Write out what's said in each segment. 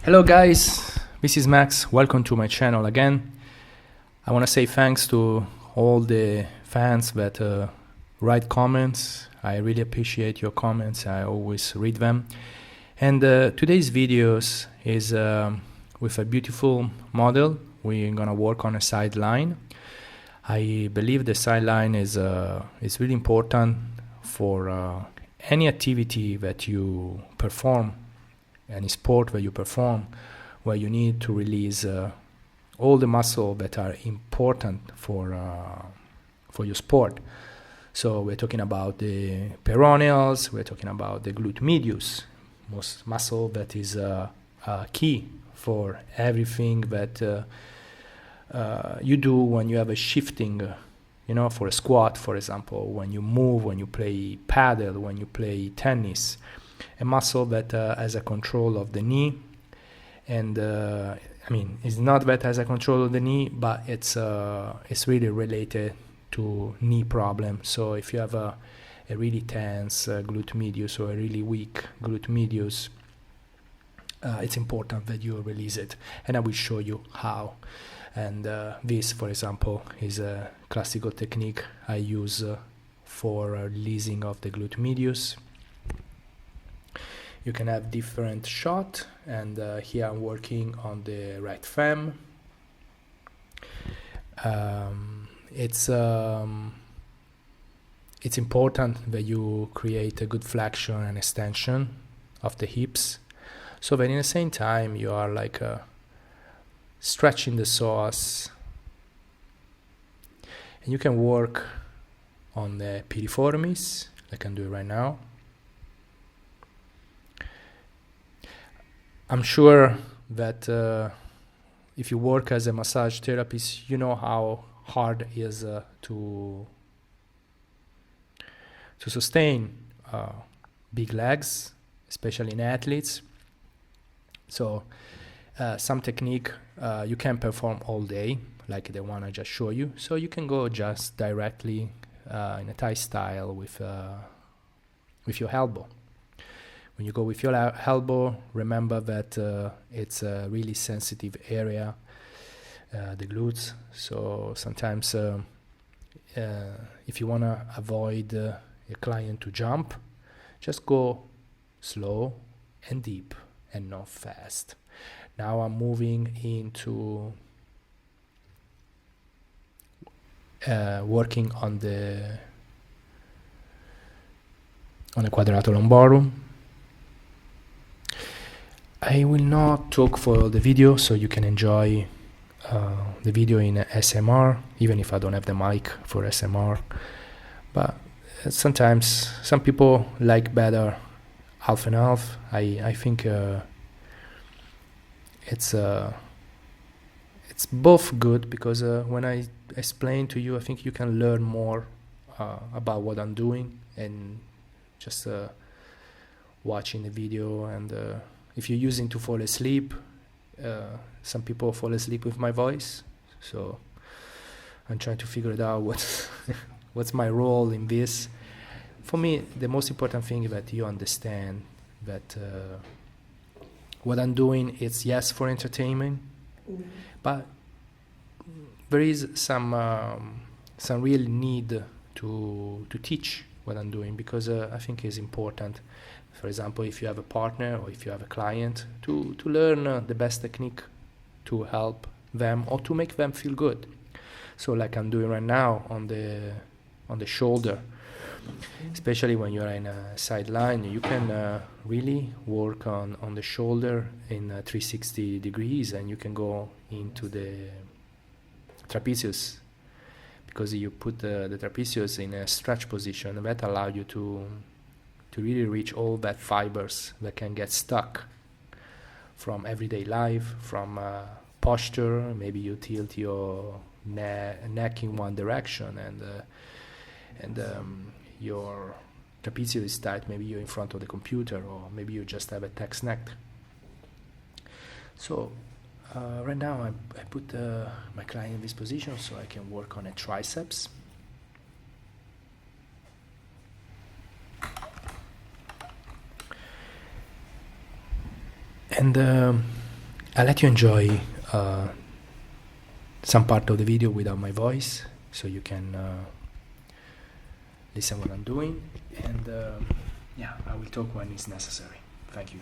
Hello guys, this is Max. Welcome to my channel again. I want to say thanks to all the fans that write comments. I really appreciate your comments. I always read them. And today's videos is with a beautiful model. We're gonna work on a sideline. I believe the sideline is really important for any activity that you perform, any sport that you perform, where you need to release all the muscle that are important for your sport. So we're talking about the peroneals, we're talking about the glute medius, most muscle that is key for everything that you do when you have a shifting, for a squat, for example, when you move, when you play paddle, when you play tennis. A muscle that has a control of the knee, and it's not that has a control of the knee, but it's really related to knee problems. So if you have a really tense glute medius or a really weak glute medius, it's important that you release it, and I will show you how. And this, for example, is a classical technique I use for releasing of the glute medius. You can have different shot, and here I'm working on the right thumb. It's important that you create a good flexion and extension of the hips, so that in the same time you are like stretching the psoas, and you can work on the piriformis. I can do it right now. I'm sure that if you work as a massage therapist, you know how hard it is to sustain big legs, especially in athletes. So some technique you can perform all day, like the one I just showed you. So you can go just directly in a Thai style with your elbow. When you go with your elbow, remember that it's a really sensitive area, the glutes. So sometimes if you want to avoid your client to jump, just go slow and deep and not fast. Now I'm moving into working on the quadrato lumbarum. I will not talk for the video, so you can enjoy the video in SMR, even if I don't have the mic for SMR. But sometimes some people like better half and half. I think it's both good, because when I explain to you, I think you can learn more about what I'm doing, and just watching the video. And if you're using to fall asleep, some people fall asleep with my voice, so I'm trying to figure it out what's my role in this. For me, the most important thing is that you understand that what I'm doing is, yes, for entertainment, but there is some real need to teach what I'm doing, because I think it's important. For example, if you have a partner or if you have a client, to learn the best technique to help them or to make them feel good. So like I'm doing right now on the shoulder, especially when you're in a sideline, you can really work on the shoulder in 360 degrees, and you can go into the trapezius, because you put the trapezius in a stretch position, and that allows you to really reach all that fibers that can get stuck from everyday life, from posture. Maybe you tilt your neck in one direction, and your trapezius is tight. Maybe you're in front of the computer, or maybe you just have a text neck. So right now I put my client in this position so I can work on a triceps. And I'll let you enjoy some part of the video without my voice, so you can listen what I'm doing, and yeah, I will talk when it's necessary. Thank you.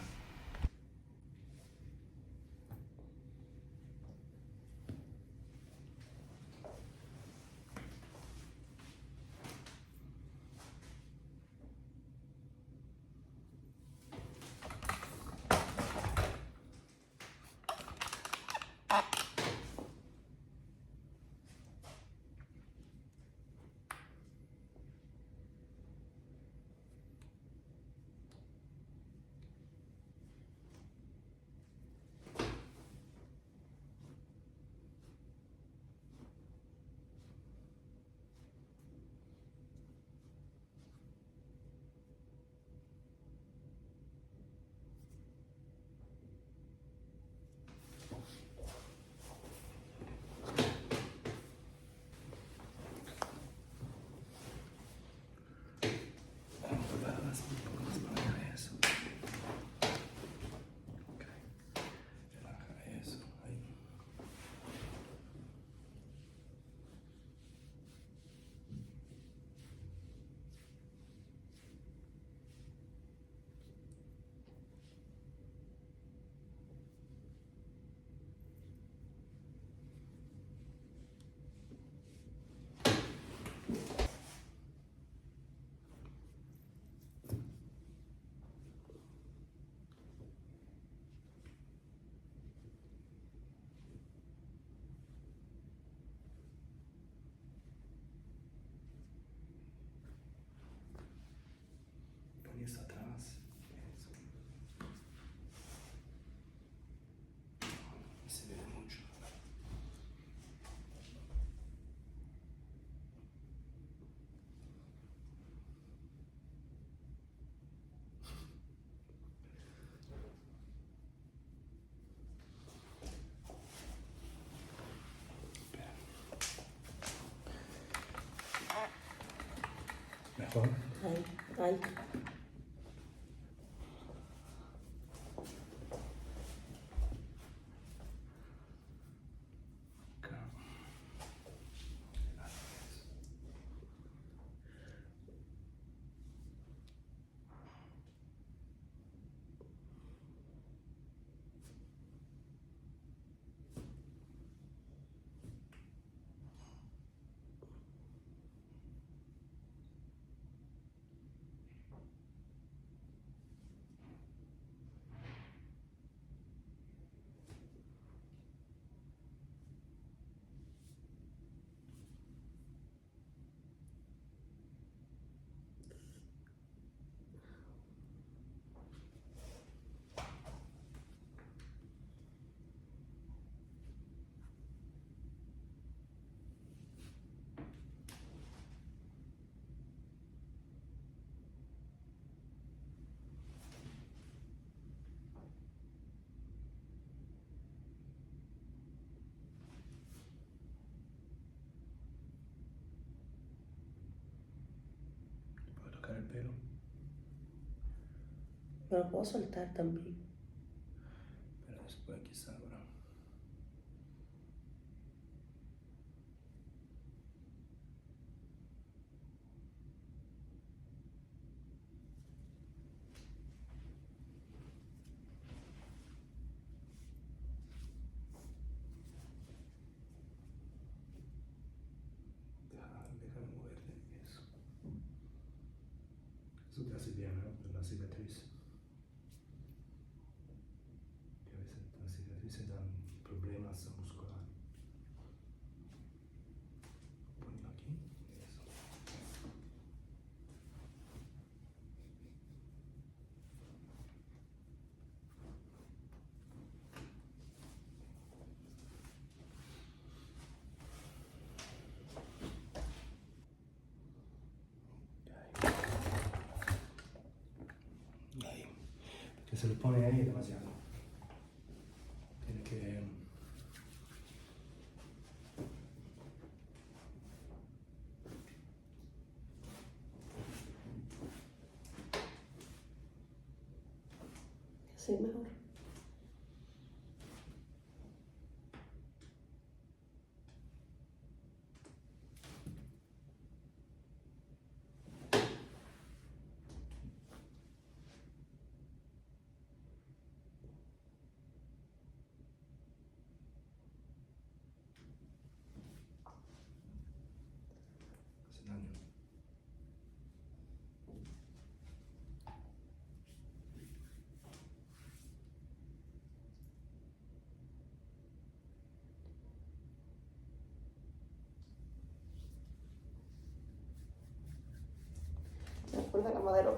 Isso atrás. Se vede mucho. Mejor. Ay. ¿Puedo tocar el pelo? Me lo puedo soltar también. Pero después quizá ahora. Déjame moverte eso. Eso te hace bien, ¿no? Por la cicatriz. Que a veces las cicatrices dan problemas musculares. Ponlo aquí. Eso. Ahí. Porque se lo pone ahí demasiado. Tiene que... Así mejor.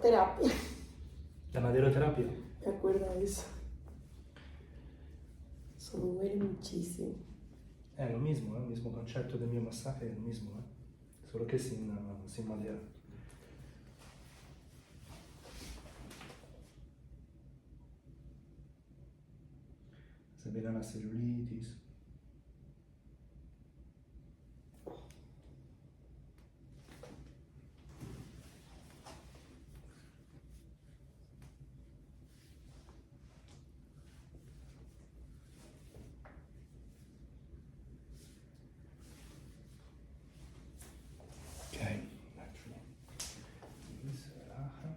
terapia. La maderoterapia. Me acuerdo de eso. Eso duele muchísimo. È lo mismo, il mismo concetto del mio massaje è il mismo, solo che sin madera. Se viene la cellulitis. Ok, lateral. Si relaja.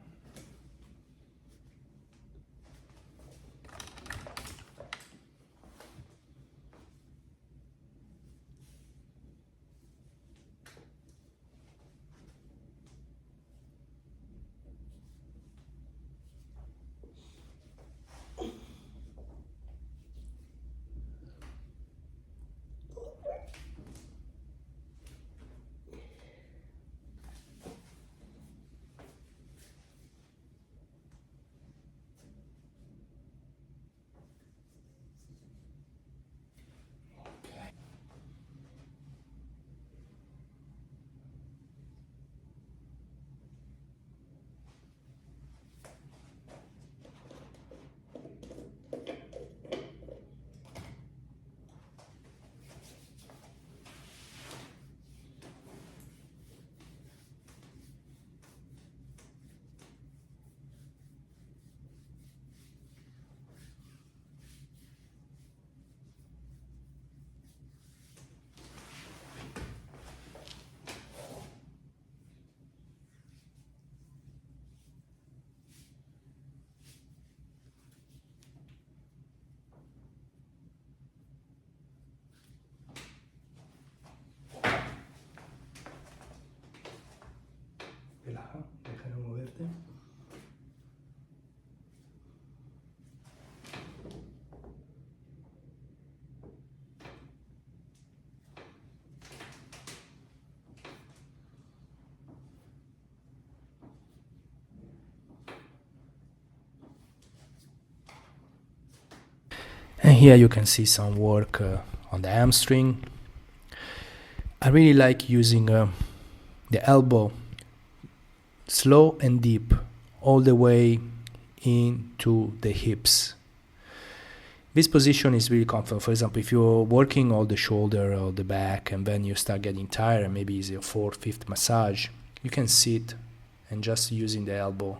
Relaja, déjalo moverte. And here you can see some work on the hamstring. I really like using the elbow slow and deep all the way into the hips. This position is really comfortable. For example, if you're working all the shoulder or the back and then you start getting tired, maybe it's your fourth, fifth massage, you can sit and just using the elbow.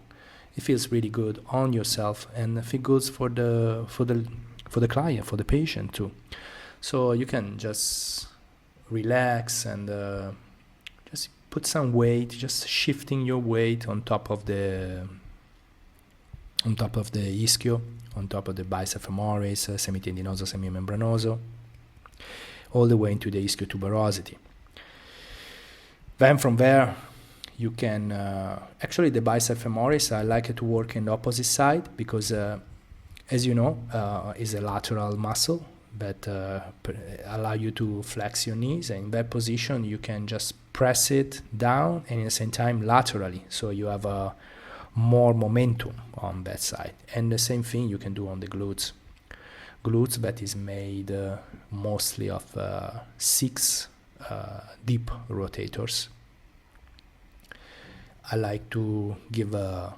It feels really good on yourself and it feels good for the client, for the patient too. So you can just relax and just put some weight, just shifting your weight on top of the ischio, on top of the biceps femoris, semitendinoso, semimembranoso, all the way into the ischio tuberosity. Then from there, you can actually the biceps femoris. I like to work in the opposite side because, as you know, is a lateral muscle that allow you to flex your knees. And in that position, you can just press it down and at the same time laterally, so you have more momentum on that side. And the same thing you can do on the glutes. Glutes that is made mostly of 6 deep rotators. I like to give a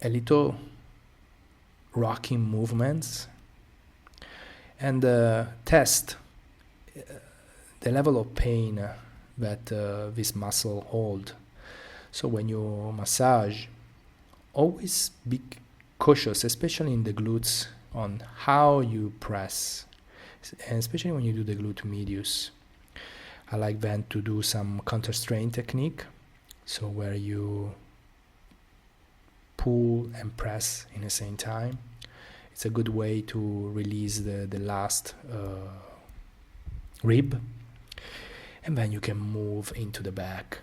little rocking movements and test the level of pain that this muscle hold. So when you massage, always be cautious, especially in the glutes, on how you press, and especially when you do the glute medius. I like then to do some counter strain technique, so where you pull and press in the same time. It's a good way to release the last rib, and then you can move into the back.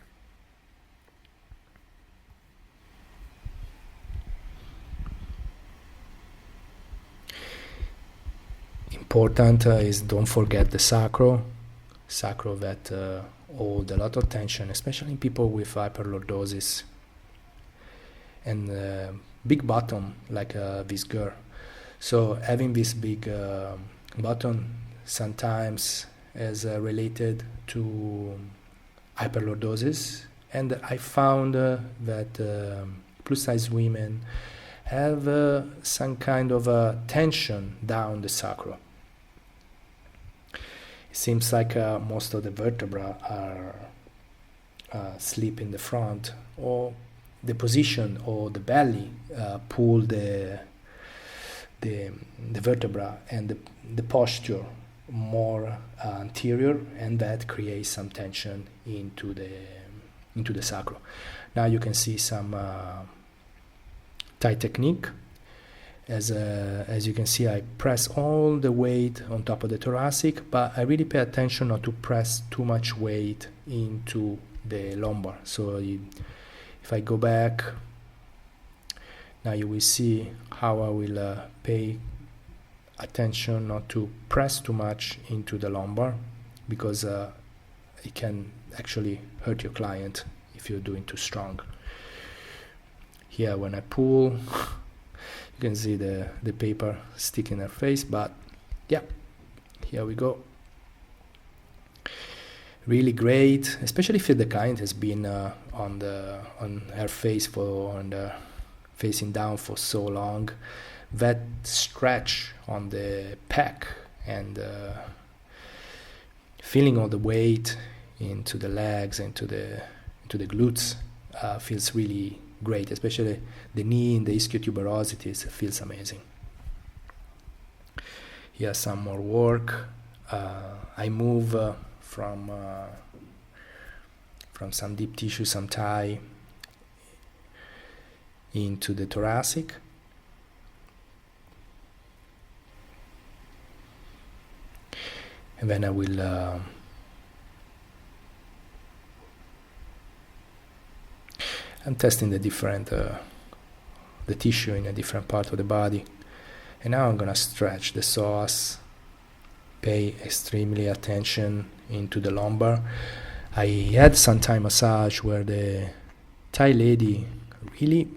Important is don't forget the sacral that hold a lot of tension, especially in people with hyperlordosis. and big bottom like this girl. So having this big bottom sometimes is related to hyperlordosis, and I found that plus size women have some kind of tension down the sacral. It seems like most of the vertebrae are slip in the front, or the position or the belly pull the vertebra and the posture more anterior, and that creates some tension into the sacral. Now you can see some Thai technique. As you can see, I press all the weight on top of the thoracic, but I really pay attention not to press too much weight into the lumbar. So if I go back, now you will see how I will pay attention not to press too much into the lumbar, because it can actually hurt your client if you're doing too strong. Here when I pull, you can see the paper stick in her face, but yeah, here we go. Really great, especially if the client has been on her face facing down for so long. That stretch on the pec and feeling all the weight into the legs, into the glutes feels really great, especially the knee and the ischiotuberosities feels amazing. Here some more work. I move from some deep tissue, some thigh, into the thoracic. And then I will I'm testing the different the tissue in a different part of the body. And now I'm gonna stretch the psoas, pay extremely attention into the lumbar. I had some Thai massage where the Thai lady really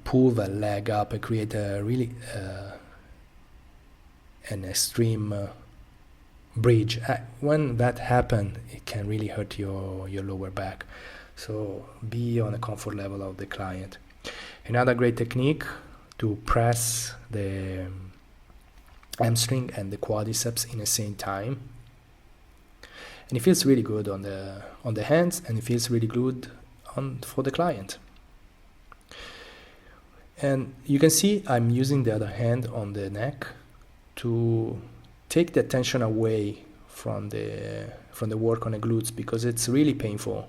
pull the leg up and create a really an extreme bridge. When that happens, it can really hurt your lower back. So be on the comfort level of the client. Another great technique to press the hamstring and the quadriceps in the same time. And it feels really good on the hands, and it feels really good for the client. And you can see I'm using the other hand on the neck to take the tension away from the work on the glutes, because it's really painful.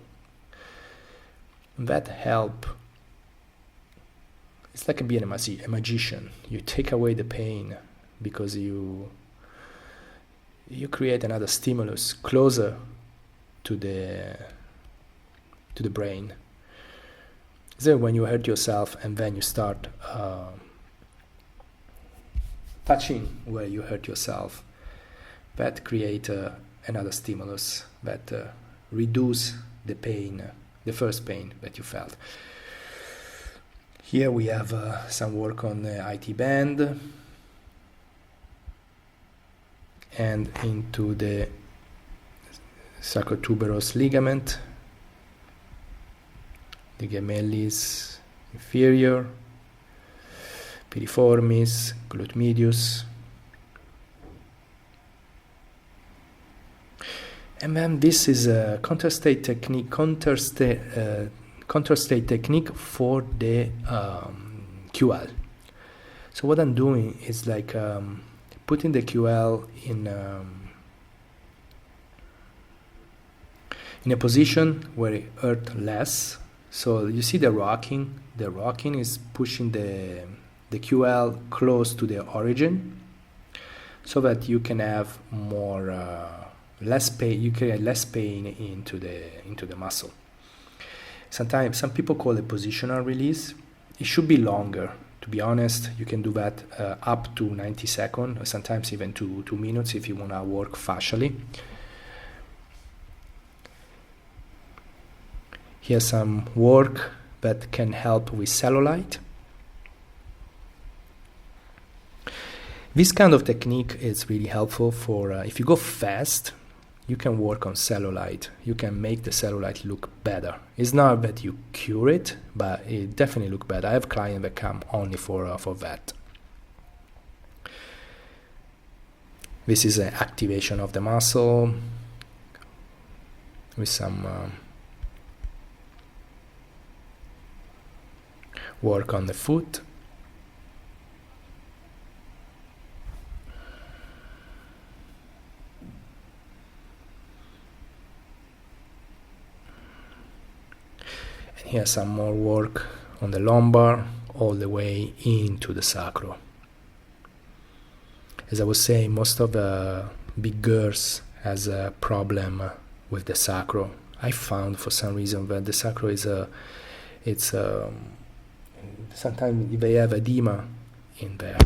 That help. It's like being a magician. You take away the pain because you create another stimulus closer to the brain. So when you hurt yourself and then you start touching where you hurt yourself, that create another stimulus that reduce the pain, the first pain that you felt. Here we have some work on the IT band and into the sacrotuberous ligament, the gemellis inferior, piriformis, glute medius. And then this is a counter state technique for the QL. So what I'm doing is like putting the QL in a position where it hurts less. So you see the rocking. The rocking is pushing the QL close to the origin, so that you can have less pain. You can get less pain into the muscle. Sometimes some people call it positional release. It should be longer. To be honest, you can do that up to 90 seconds, or sometimes even 2 minutes if you want to work fascially. Here's some work that can help with cellulite. This kind of technique is really helpful for if you go fast, you can work on cellulite. You can make the cellulite look better. It's not that you cure it, but it definitely look better. I have clients that come only for that. This is an activation of the muscle with some work on the foot. And here's some more work on the lumbar all the way into the sacral. As I was saying, most of the big girls has a problem with the sacral. I found for some reason that the sacral is sometimes they have edema in there.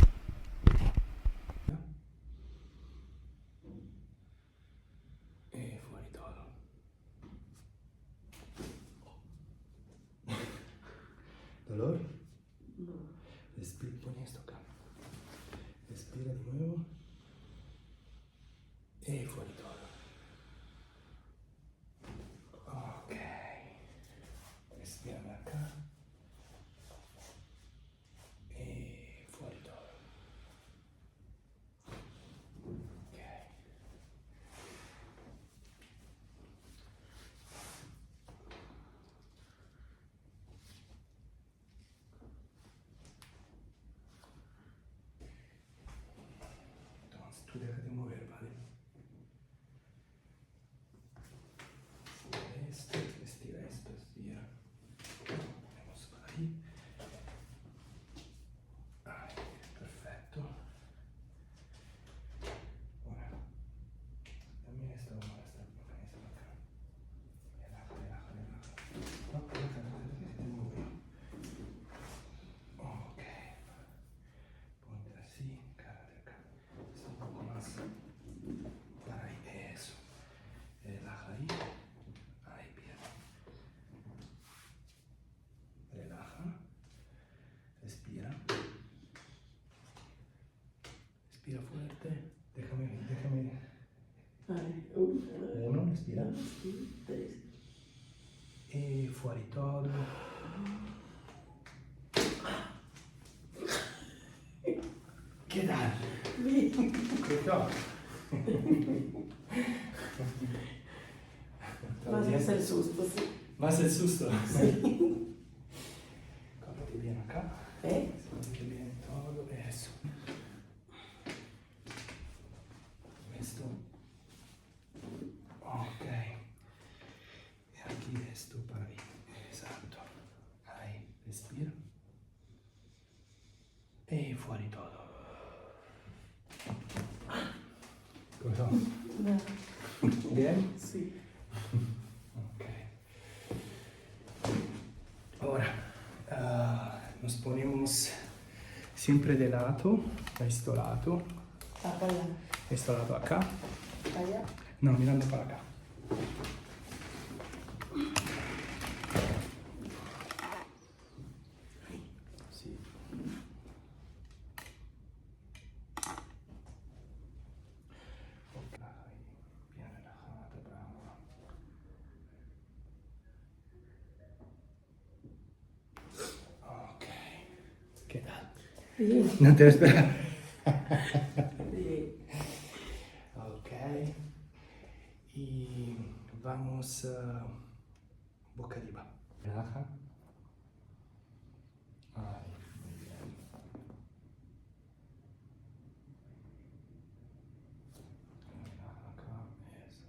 ¿Dolor? No. Respira, pon esto acá. Respira de nuevo. Y fuori todo. Ok. Respira acá. Y fuori todo. Ok. Entonces tú deja de mover, ¿vale? Estira esto, estira. Vamos para ahí. Ay, perfecto. Ahora, también esto vamos a estar por acá. Relaja, relaja, relaja. No, relaja, relaja, que te mueve. Ok. Ponte así, cara de acá. Es un poco más para ahí, eso. Relaja ahí. Ahí, bien. Relaja. Respira. Respira fuerte. Déjame. Ay, Uno, respira. 2, 3. E fuori todo. ¿Qué tal? Bien. ¿Qué tal? Vas a hacer susto, sí. Más el susto. Sí. Cómprate bien acá. Cómprate bien todo eso. Esto. Ok. Y aquí esto para ahí. Exacto. Ahí. Respira. Y fuori todo. ¿Cómo va? Nada. ¿Bien? Sí. Ok. Ahora, nos ponemos siempre de lado, a este lado, Para allá. este lado acá. Allá. No, mirando para acá. Sí. Ok, ahí, bien relajado, bravo. Ok. ¿Qué tal? Bien. No te esperaba. Bien. Ok. Y vamos boca arriba. Relaja. Ahí, muy bien. Relaja acá, eso.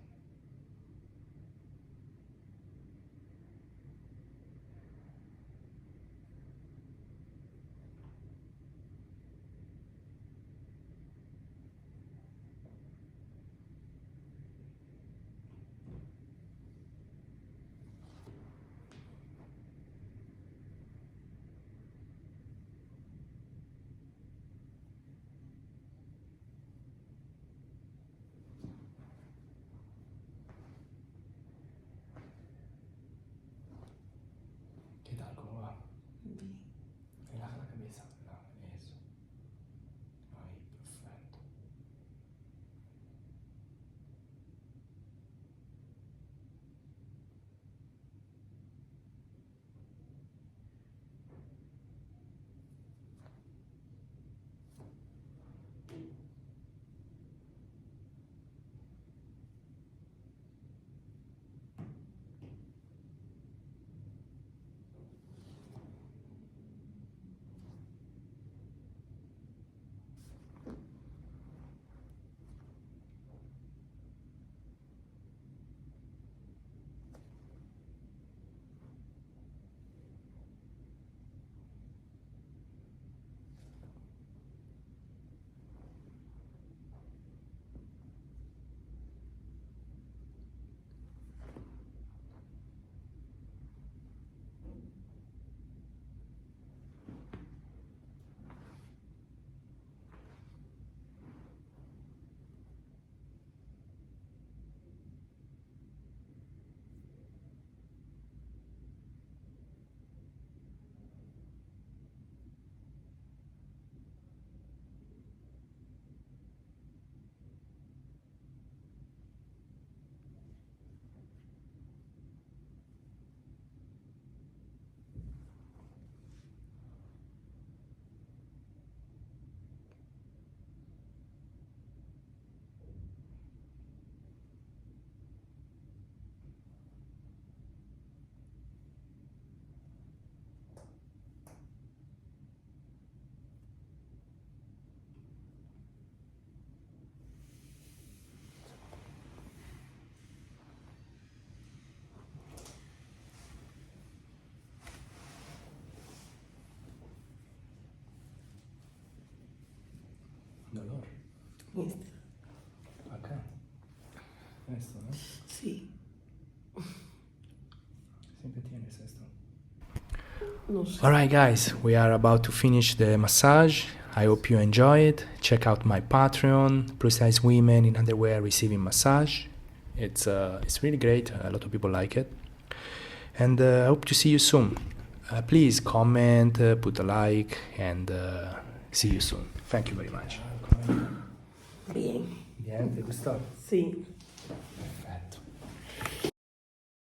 Mister. Acá. Esto, ¿no? Sí. Siempre tienes esto. No sé. Alright guys, we are about to finish the massage. I hope you enjoy it. Check out my Patreon, plus size women in underwear receiving massage. It's really great. A lot of people like it. And I hope to see you soon. Please comment, put a like, and see you soon. Thank you very much. Bien. Bien, ¿te gustó? Sí.